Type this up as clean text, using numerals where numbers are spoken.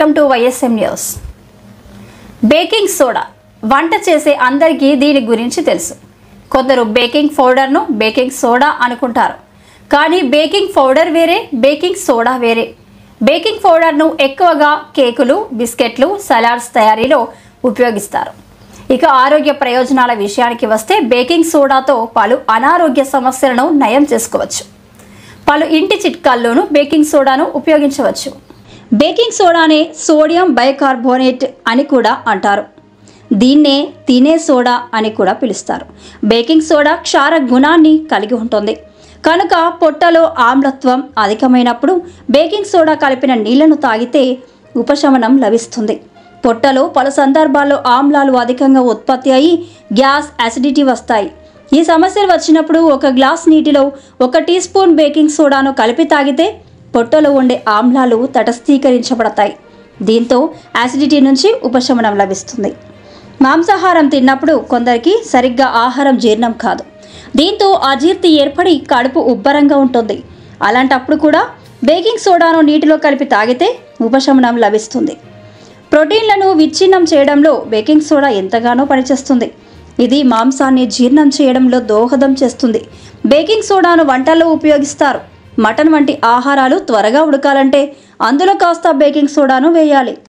Welcome to YSM news. Baking soda వంట చేసే అందరికీ దీని గురించి తెలుసు. కొందరు బేకింగ్ పౌడర్ను బేకింగ్ సోడా అనుకుంటారు. కానీ బేకింగ్ పౌడర్ వేరే, బేకింగ్ సోడా వేరే. బేకింగ్ పౌడర్ను ఎక్కువగా కేకులు, బిస్కెట్లు, సలాడ్స్ తయారీలో ఉపయోగిస్తారు. ఇక ఆరోగ్య ప్రయోజనాల విషయానికి వస్తే బేకింగ్ సోడాతో పలు అనారోగ్య సమస్యలను నయం చేసుకోవచ్చు. పలు ఇంటి చిట్కాల్లోనూ బేకింగ్ సోడాను ఉపయోగించవచ్చు. బేకింగ్ సోడానే సోడియం బైకార్బోనేట్ అని కూడా అంటారు. దీన్నే తినే సోడా అని కూడా పిలుస్తారు. బేకింగ్ సోడా క్షార గుణాన్ని కలిగి ఉంటుంది కనుక పొట్టలో ఆమ్లత్వం అధికమైనప్పుడు బేకింగ్ సోడా కలిపిన నీళ్లను తాగితే ఉపశమనం లభిస్తుంది. పొట్టలో పలు సందర్భాల్లో ఆమ్లాలు అధికంగా ఉత్పత్తి అయ్యి గ్యాస్, అసిడిటీ వస్తాయి. ఈ సమస్యలు వచ్చినప్పుడు ఒక గ్లాస్ నీటిలో 1 టీ స్పూన్ బేకింగ్ సోడాను కలిపి తాగితే పొట్టలో ఉండే ఆమ్లాలు తటస్థీకరించబడతాయి. దీంతో యాసిడిటీ నుంచి ఉపశమనం లభిస్తుంది. మాంసాహారం తిన్నప్పుడు కొందరికి సరిగ్గా ఆహారం జీర్ణం కాదు. దీంతో అజీర్తి ఏర్పడి కడుపు ఉబ్బరంగా ఉంటుంది. అలాంటప్పుడు కూడా బేకింగ్ సోడాను నీటిలో కలిపి తాగితే ఉపశమనం లభిస్తుంది. ప్రోటీన్లను విచ్ఛిన్నం చేయడంలో బేకింగ్ సోడా ఎంతగానో పనిచేస్తుంది. ఇది మాంసాన్ని జీర్ణం చేయడంలో దోహదం చేస్తుంది. బేకింగ్ సోడాను వంటల్లో ఉపయోగిస్తారు. మటన్ వంటి ఆహారాలు త్వరగా ఉడకాలంటే అందులో కాస్త బేకింగ్ సోడాను వేయాలి.